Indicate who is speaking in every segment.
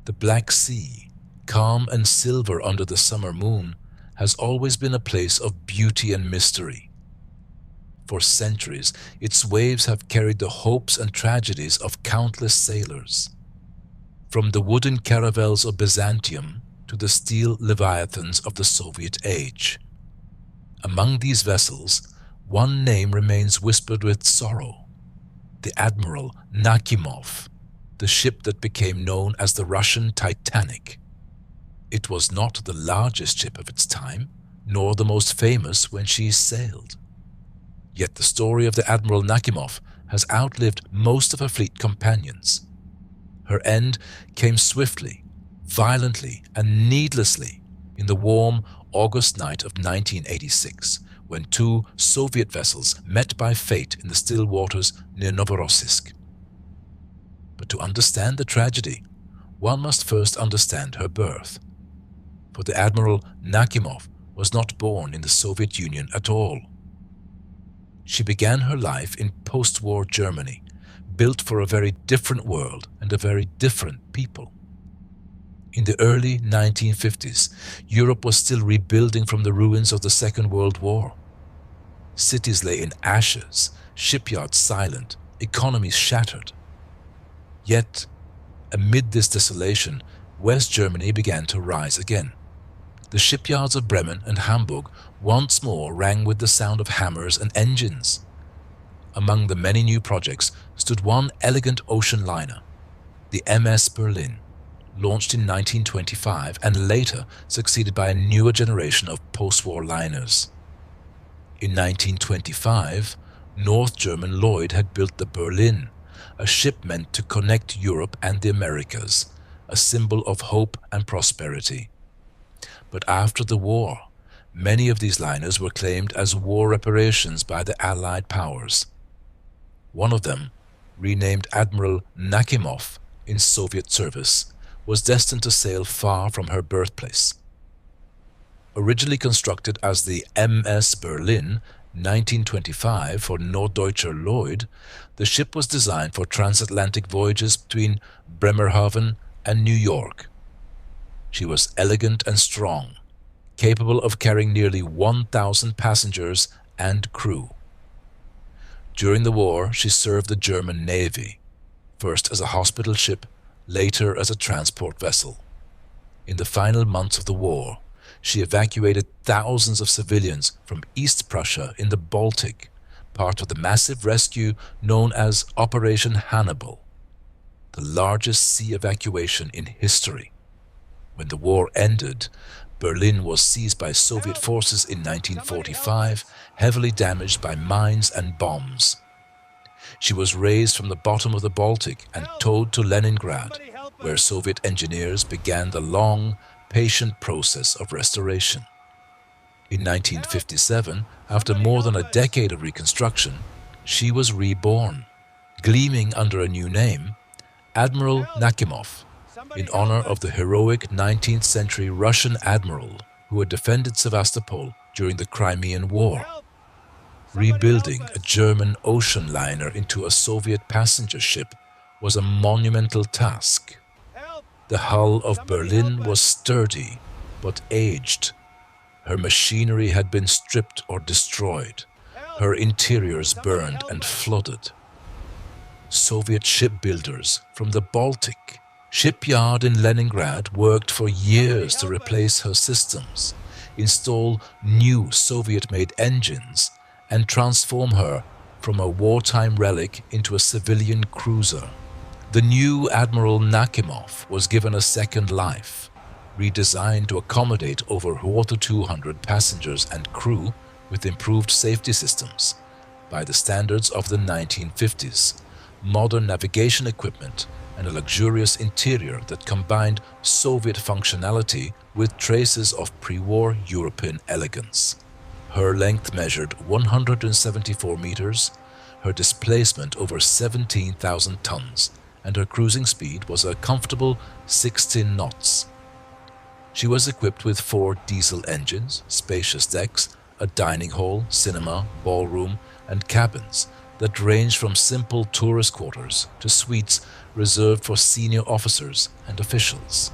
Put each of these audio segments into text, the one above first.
Speaker 1: The Black Sea, calm and silver under the summer moon, has always been a place of beauty and mystery. For centuries, its waves have carried the hopes and tragedies of countless sailors. From the wooden caravels of Byzantium to the steel leviathans of the Soviet age. Among these vessels, one name remains whispered with sorrow: the Admiral Nakhimov, the ship that became known as the Russian Titanic. It was not the largest ship of its time, nor the most famous when she sailed. Yet the story of the Admiral Nakhimov has outlived most of her fleet companions. Her end came swiftly, violently, and needlessly in the warm August night of 1986, when two Soviet vessels met by fate in the still waters near Novorossiysk. But to understand the tragedy, one must first understand her birth. For the Admiral Nakhimov was not born in the Soviet Union at all. She began her life in post-war Germany, built for a very different world and a very different people. In the early 1950s, Europe was still rebuilding from the ruins of the Second World War. Cities lay in ashes, shipyards silent, economies shattered. Yet, amid this desolation, West Germany began to rise again. The shipyards of Bremen and Hamburg once more rang with the sound of hammers and engines. Among the many new projects stood one elegant ocean liner, the MS Berlin, launched in 1925 and later succeeded by a newer generation of post-war liners. In 1925, North German Lloyd had built the Berlin, a ship meant to connect Europe and the Americas, a symbol of hope and prosperity. But after the war, many of these liners were claimed as war reparations by the Allied powers. One of them, renamed Admiral Nakhimov in Soviet service, was destined to sail far from her birthplace. Originally constructed as the MS Berlin 1925 for Norddeutscher Lloyd, the ship was designed for transatlantic voyages between Bremerhaven and New York. She was elegant and strong, capable of carrying nearly 1,000 passengers and crew. During the war, she served the German Navy, first as a hospital ship, later as a transport vessel. In the final months of the war, she evacuated thousands of civilians from East Prussia in the Baltic, part of the massive rescue known as Operation Hannibal, the largest sea evacuation in history. When the war ended, Berlin was seized by Soviet forces in 1945, heavily damaged by mines and bombs. She was raised from the bottom of the Baltic and towed to Leningrad, where Soviet engineers began the long, patient process of restoration. In 1957, after more than a decade of reconstruction, she was reborn, gleaming under a new name, Admiral Nakhimov, in honor of the heroic 19th century Russian admiral who had defended Sevastopol during the Crimean War. Rebuilding a German ocean liner into a Soviet passenger ship was a monumental task. The hull of Berlin was sturdy but aged. Her machinery had been stripped or destroyed, her interiors burned and flooded. Soviet shipbuilders from the Baltic shipyard in Leningrad worked for years to replace her systems, install new Soviet-made engines, and transform her from a wartime relic into a civilian cruiser. The new Admiral Nakhimov was given a second life, redesigned to accommodate over 200 passengers and crew with improved safety systems by the standards of the 1950s, modern navigation equipment, and a luxurious interior that combined Soviet functionality with traces of pre-war European elegance. Her length measured 174 meters, her displacement over 17,000 tons, and her cruising speed was a comfortable 16 knots. She was equipped with 4 diesel engines, spacious decks, a dining hall, cinema, ballroom, and cabins that ranged from simple tourist quarters to suites reserved for senior officers and officials.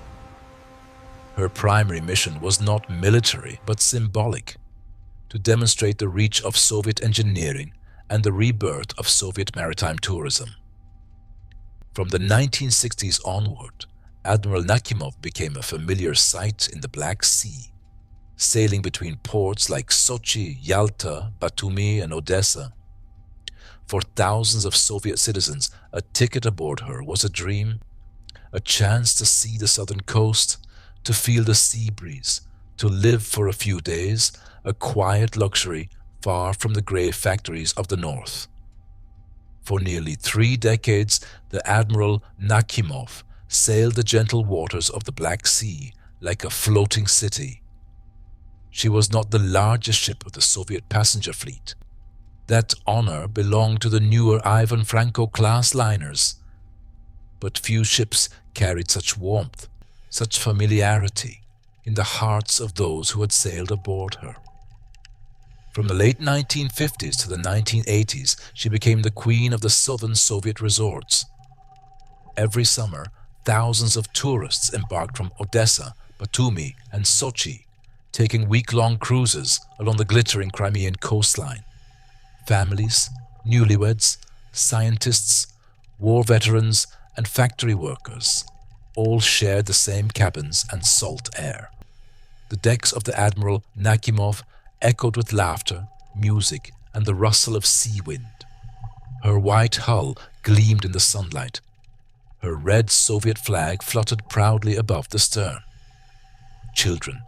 Speaker 1: Her primary mission was not military but symbolic, to demonstrate the reach of Soviet engineering and the rebirth of Soviet maritime tourism. From the 1960s onward, Admiral Nakhimov became a familiar sight in the Black Sea, sailing between ports like Sochi, Yalta, Batumi, and Odessa. For thousands of Soviet citizens, a ticket aboard her was a dream, a chance to see the southern coast, to feel the sea breeze, to live for a few days, a quiet luxury far from the grey factories of the north. For nearly 3 decades, the Admiral Nakhimov sailed the gentle waters of the Black Sea like a floating city. She was not the largest ship of the Soviet passenger fleet. That honor belonged to the newer Ivan Franko-class liners. But few ships carried such warmth, such familiarity in the hearts of those who had sailed aboard her. From the late 1950s to the 1980s, she became the queen of the southern Soviet resorts. Every summer, thousands of tourists embarked from Odessa, Batumi, and Sochi, taking week-long cruises along the glittering Crimean coastline. Families, newlyweds, scientists, war veterans, and factory workers all shared the same cabins and salt air. The decks of the Admiral Nakhimov echoed with laughter, music, and the rustle of sea wind. Her white hull gleamed in the sunlight. Her red Soviet flag fluttered proudly above the stern. Children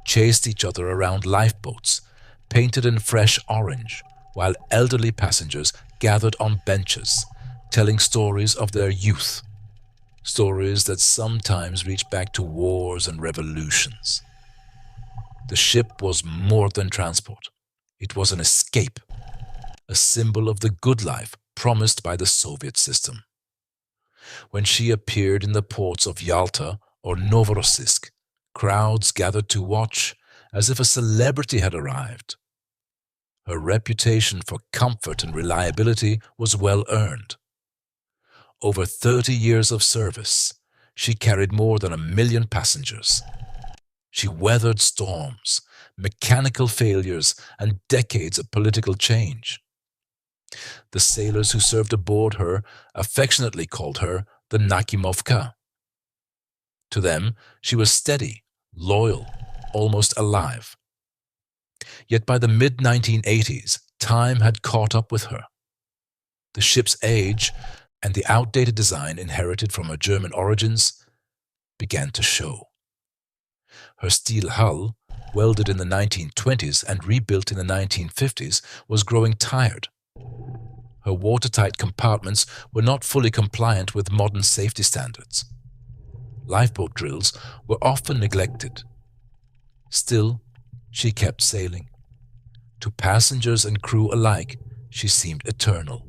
Speaker 1: chased each other around lifeboats, painted in fresh orange, while elderly passengers gathered on benches, telling stories of their youth, stories that sometimes reach back to wars and revolutions. The ship was more than transport. It was an escape, a symbol of the good life promised by the Soviet system. When she appeared in the ports of Yalta or Novorossiysk, crowds gathered to watch as if a celebrity had arrived. Her reputation for comfort and reliability was well earned. Over 30 years of service, she carried more than 1 million passengers. She weathered storms, mechanical failures, and decades of political change. The sailors who served aboard her affectionately called her the Nakhimovka. To them, she was steady, loyal, almost alive. Yet by the mid-1980s, time had caught up with her. The ship's age and the outdated design inherited from her German origins began to show. Her steel hull, welded in the 1920s and rebuilt in the 1950s, was growing tired. Her watertight compartments were not fully compliant with modern safety standards. Lifeboat drills were often neglected. Still, she kept sailing. To passengers and crew alike, she seemed eternal.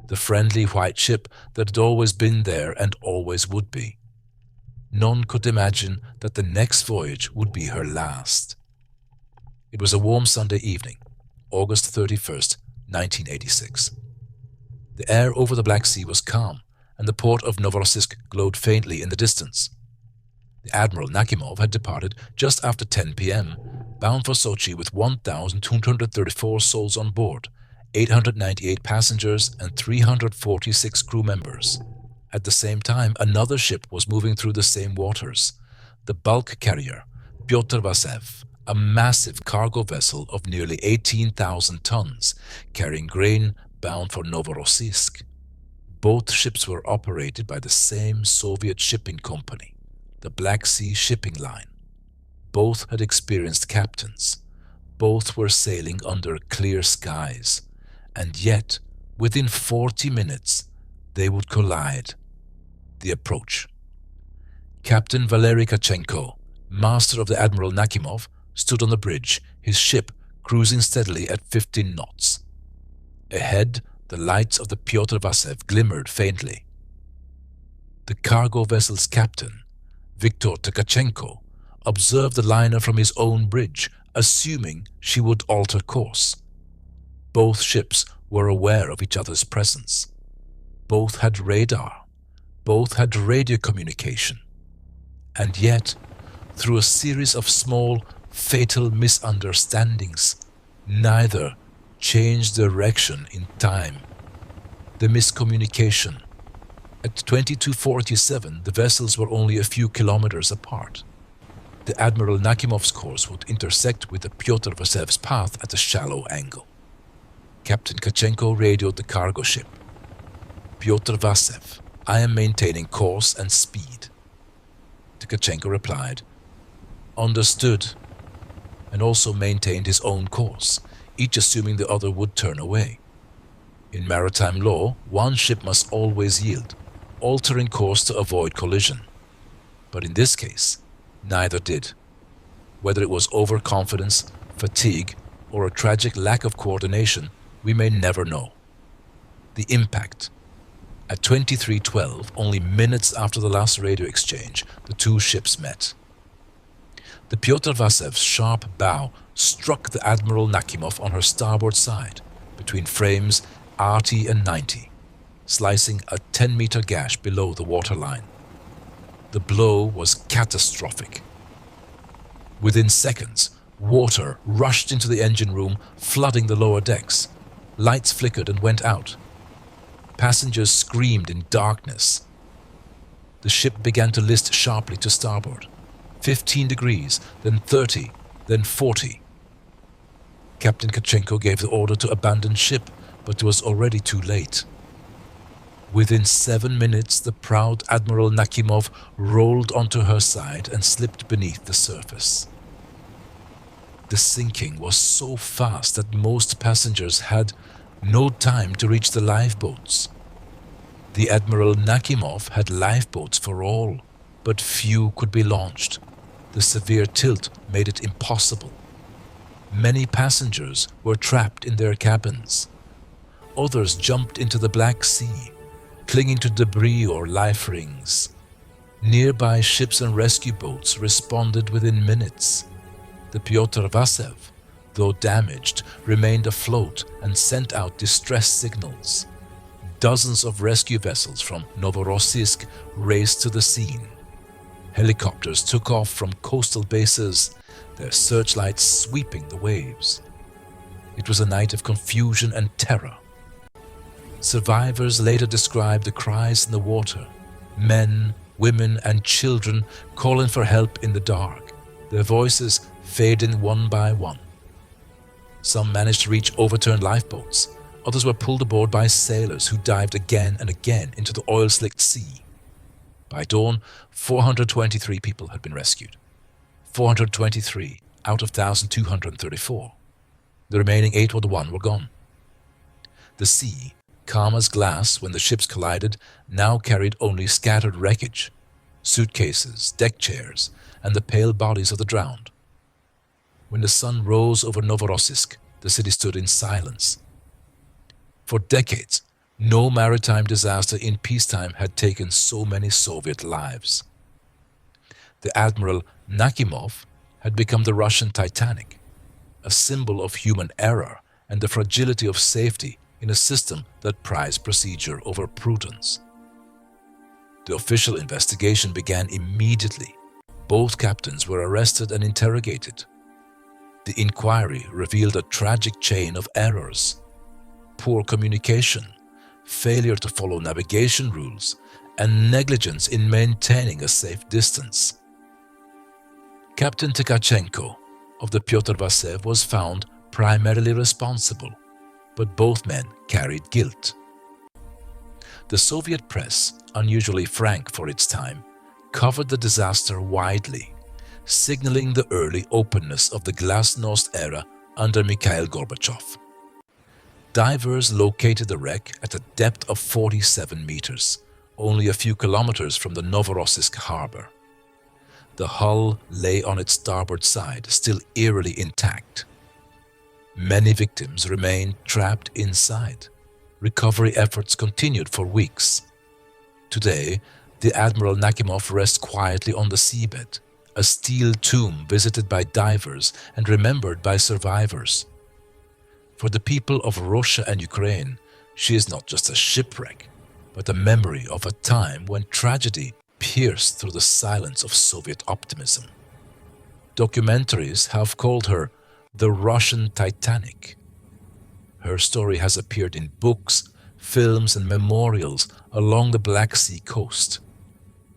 Speaker 1: The friendly white ship that had always been there and always would be. None could imagine that the next voyage would be her last. It was a warm Sunday evening, August 31st, 1986. The air over the Black Sea was calm, and the port of Novorossiysk glowed faintly in the distance. The Admiral Nakhimov had departed just after 10 p.m., bound for Sochi with 1,234 souls on board, 898 passengers and 346 crew members. At the same time, another ship was moving through the same waters, the bulk carrier Pyotr Vasev, a massive cargo vessel of nearly 18,000 tons, carrying grain bound for Novorossiysk. Both ships were operated by the same Soviet shipping company, the Black Sea Shipping Line. Both had experienced captains. Both were sailing under clear skies. And yet, within 40 minutes, they would collide. The approach. Captain Valery Kachenko, master of the Admiral Nakhimov, stood on the bridge, his ship cruising steadily at 15 knots. Ahead, the lights of the Pyotr Vasev glimmered faintly. The cargo vessel's captain, Viktor Tkachenko, observed the liner from his own bridge, assuming she would alter course. Both ships were aware of each other's presence. Both had radar, both had radio communication. And yet, through a series of small, fatal misunderstandings, neither changed direction in time. The miscommunication. At 22:47, the vessels were only a few kilometers apart. The Admiral Nakhimov's course would intersect with the Pyotr Vasev's path at a shallow angle. Captain Tkachenko radioed the cargo ship. "Pyotr Vasev, I am maintaining course and speed." Tkachenko replied, "Understood," and also maintained his own course, each assuming the other would turn away. In maritime law, one ship must always yield, altering course to avoid collision. But in this case, neither did. Whether it was overconfidence, fatigue, or a tragic lack of coordination, we may never know. The impact. At 23:12, only minutes after the last radio exchange, the two ships met. The Pyotr Vasev's sharp bow struck the Admiral Nakhimov on her starboard side, between frames RT and 90, slicing a 10-meter gash below the waterline. The blow was catastrophic. Within seconds, water rushed into the engine room, flooding the lower decks. Lights flickered and went out. Passengers screamed in darkness. The ship began to list sharply to starboard. 15 degrees, then 30, then 40. Captain Tkachenko gave the order to abandon ship, but it was already too late. Within 7 minutes, the proud Admiral Nakhimov rolled onto her side and slipped beneath the surface. The sinking was so fast that most passengers had no time to reach the lifeboats. The Admiral Nakhimov had lifeboats for all, but few could be launched. The severe tilt made it impossible. Many passengers were trapped in their cabins. Others jumped into the Black Sea, clinging to debris or life rings. Nearby ships and rescue boats responded within minutes. The Pyotr Vasev, though damaged, remained afloat and sent out distress signals. Dozens of rescue vessels from Novorossiysk raced to the scene. Helicopters took off from coastal bases, their searchlights sweeping the waves. It was a night of confusion and terror. Survivors later described the cries in the water, men, women, and children calling for help in the dark, their voices fading one by one. Some managed to reach overturned lifeboats. Others were pulled aboard by sailors who dived again and again into the oil-slicked sea. By dawn, 423 people had been rescued. 423 out of 1,234. The remaining 801 were gone. The sea, calm as glass when the ships collided, now carried only scattered wreckage, suitcases, deck chairs, and the pale bodies of the drowned. When the sun rose over Novorossiysk, the city stood in silence. For decades, no maritime disaster in peacetime had taken so many Soviet lives. The Admiral Nakhimov had become the Russian Titanic, a symbol of human error and the fragility of safety in a system that prized procedure over prudence. The official investigation began immediately. Both captains were arrested and interrogated. The inquiry revealed a tragic chain of errors: poor communication, failure to follow navigation rules, and negligence in maintaining a safe distance. Captain Tkachenko of the Pyotr Vasev was found primarily responsible, but both men carried guilt. The Soviet press, unusually frank for its time, covered the disaster widely, signaling the early openness of the Glasnost era under Mikhail Gorbachev. Divers located the wreck at a depth of 47 meters, only a few kilometers from the Novorossiysk harbor. The hull lay on its starboard side, still eerily intact. Many victims remained trapped inside. Recovery efforts continued for weeks. Today, the Admiral Nakhimov rests quietly on the seabed, a steel tomb visited by divers and remembered by survivors. For the people of Russia and Ukraine, she is not just a shipwreck, but a memory of a time when tragedy pierced through the silence of Soviet optimism. Documentaries have called her the Russian Titanic. Her story has appeared in books, films, and memorials along the Black Sea coast.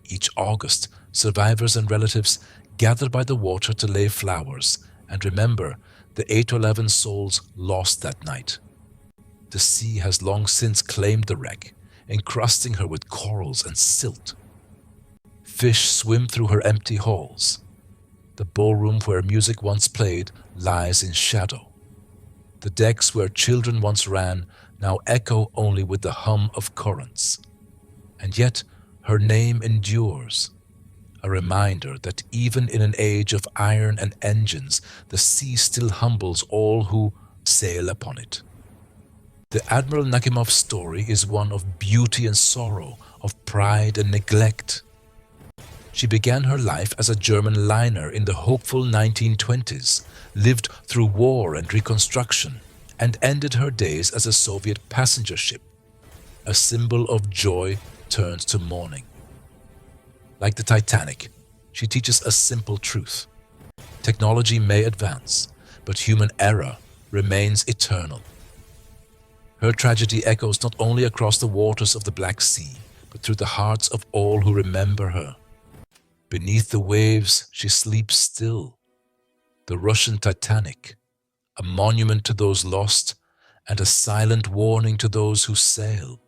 Speaker 1: Each August, survivors and relatives gather by the water to lay flowers and remember the 8 to 11 souls lost that night. The sea has long since claimed the wreck, encrusting her with corals and silt. Fish swim through her empty halls. The ballroom where music once played lies in shadow. The decks where children once ran now echo only with the hum of currents. And yet her name endures, a reminder that even in an age of iron and engines, the sea still humbles all who sail upon it. The Admiral Nakhimov story is one of beauty and sorrow, of pride and neglect. She began her life as a German liner in the hopeful 1920s, lived through war and reconstruction, and ended her days as a Soviet passenger ship. A symbol of joy turns to mourning. Like the Titanic, she teaches a simple truth. Technology may advance, but human error remains eternal. Her tragedy echoes not only across the waters of the Black Sea, but through the hearts of all who remember her. Beneath the waves, she sleeps still. The Russian Titanic, a monument to those lost and a silent warning to those who sail.